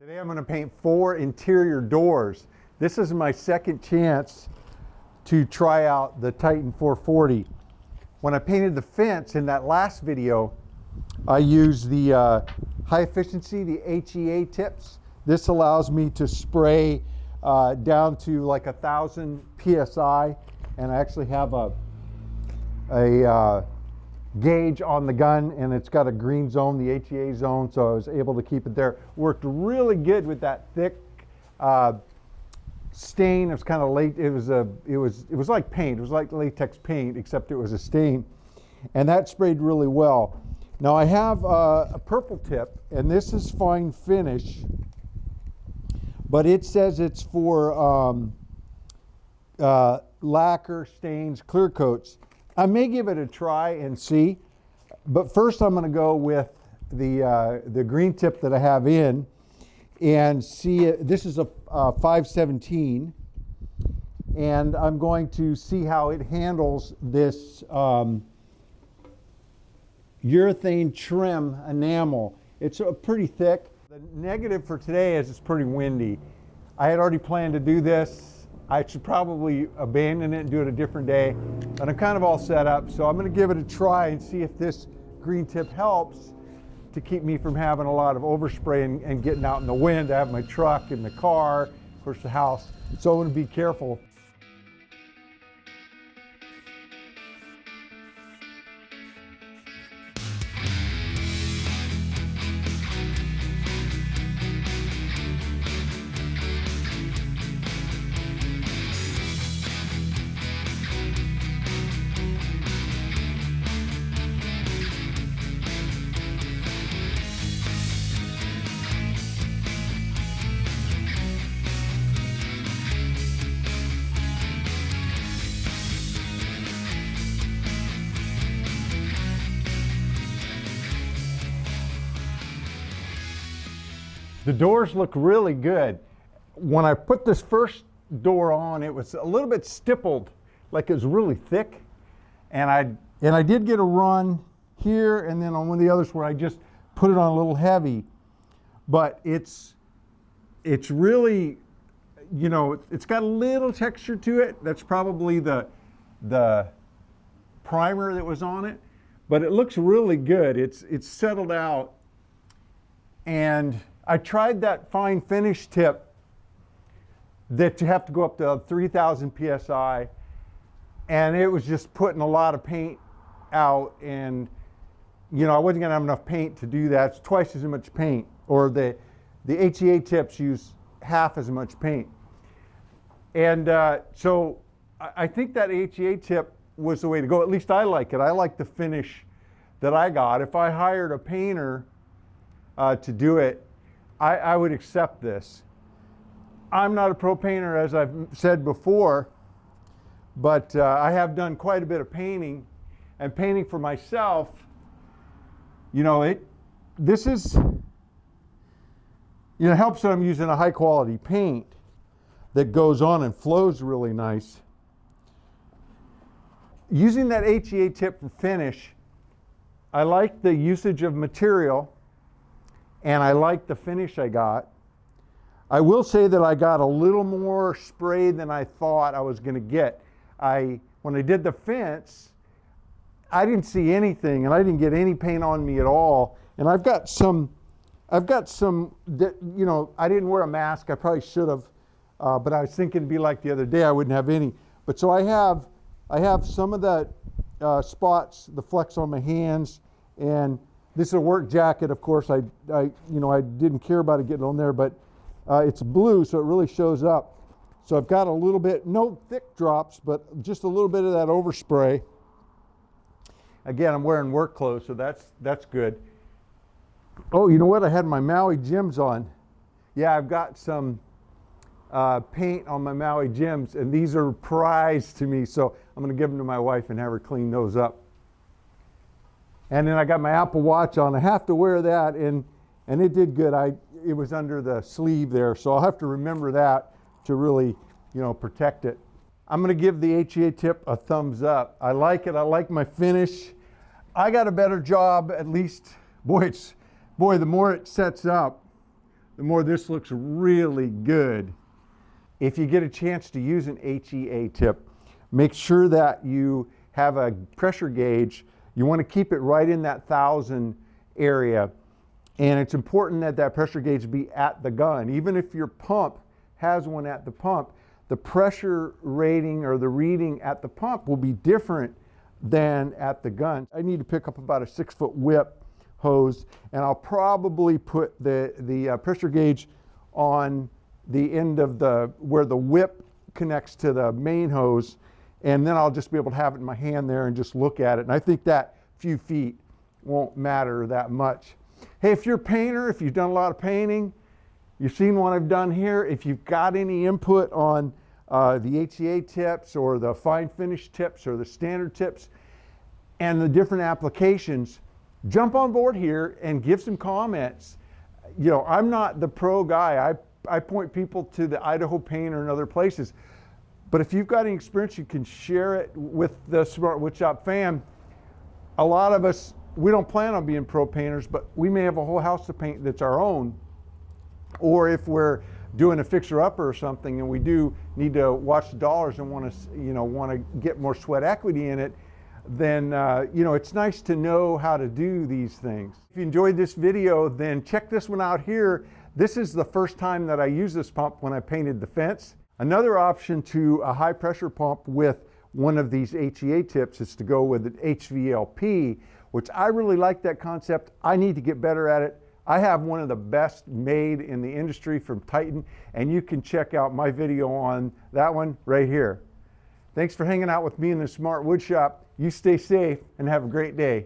Today I'm going to paint 4 interior doors. This is my second chance to try out the Titan 440. When I painted the fence in that last video, I used the high efficiency, the HEA tips. This allows me to spray down to like 1,000 PSI, and I actually have a gauge on the gun, and it's got a green zone, the HEA zone, so I was able to keep it there. Worked really good with that thick stain. It was kind of late. It was like paint. It was like latex paint, except it was a stain, and that sprayed really well. Now I have a purple tip, and this is fine finish, but it says it's for lacquer, stains, clear coats. I may give it a try and see, but first I'm going to go with the green tip that I have in and see it. This is a 517, and I'm going to see how it handles this urethane trim enamel. It's pretty thick. The negative for today is it's pretty windy. I had already planned to do this. I should probably abandon it and do it a different day, but I'm kind of all set up, so I'm going to give it a try and see if this green tip helps to keep me from having a lot of overspray and getting out in the wind. I have my truck and the car, of course the house, so I'm going to be careful. The doors look really good. When I put this first door on, it was a little bit stippled, like it was really thick. And I did get a run here and then on one of the others where I just put it on a little heavy. But it's really, you know, it's got a little texture to it. That's probably the primer that was on it. But it looks really good. It's settled out. And I tried that fine finish tip that you have to go up to 3,000 PSI, and it was just putting a lot of paint out, and you know, I wasn't gonna have enough paint to do that. It's twice as much paint, or the HEA tips use half as much paint. And so I think that HEA tip was the way to go. At least I like it. I like the finish that I got. If I hired a painter to do it, I would accept this. I'm not a pro painter, as I've said before, but I have done quite a bit of painting, and painting for myself, you know, this is, you know, it helps that I'm using a high quality paint that goes on and flows really nice. Using that HEA tip for finish, I like the usage of material, and I like the finish I got. I will say that I got a little more spray than I thought I was going to get. When I did the fence, I didn't see anything, and I didn't get any paint on me at all. And I've got some that, you know, I didn't wear a mask. I probably should have, but I was thinking it'd be like the other day. I wouldn't have any. But so I have some of that spots, the flecks on my hands, and this is a work jacket, of course. I didn't care about it getting on there, but it's blue, so it really shows up. So I've got a little bit, no thick drops, but just a little bit of that overspray. Again, I'm wearing work clothes, so that's good. Oh, you know what? I had my Maui Jims on. Yeah, I've got some paint on my Maui Jims, and these are prized to me, so I'm going to give them to my wife and have her clean those up. And then I got my Apple Watch on. I have to wear that, and it did good. It was under the sleeve there, so I'll have to remember that to really, you know, protect it. I'm going to give the HEA tip a thumbs up. I like it. I like my finish. I got a better job, at least. Boy, the more it sets up, the more this looks really good. If you get a chance to use an HEA tip, make sure that you have a pressure gauge. You want to keep it right in that 1,000 area. And it's important that that pressure gauge be at the gun. Even if your pump has one at the pump, the pressure rating or the reading at the pump will be different than at the gun. I need to pick up about a 6-foot whip hose, and I'll probably put the pressure gauge on the end of where the whip connects to the main hose, and then I'll just be able to have it in my hand there and just look at it. And I think that few feet won't matter that much. Hey, if you're a painter, if you've done a lot of painting, you've seen what I've done here, if you've got any input on the HEA tips or the fine finish tips or the standard tips and the different applications, jump on board here and give some comments. You know, I'm not the pro guy. I point people to the Idaho Painter and other places. But if you've got any experience, you can share it with the Smart Woodshop fam. A lot of us, we don't plan on being pro painters, but we may have a whole house to paint that's our own. Or if we're doing a fixer-upper or something and we do need to watch the dollars and want to get more sweat equity in it, then it's nice to know how to do these things. If you enjoyed this video, then check this one out here. This is the first time that I used this pump when I painted the fence. Another option to a high pressure pump with one of these HEA tips is to go with an HVLP, which I really like that concept. I need to get better at it. I have one of the best made in the industry from Titan, and you can check out my video on that one right here. Thanks for hanging out with me in the Smart Woodshop. You stay safe and have a great day.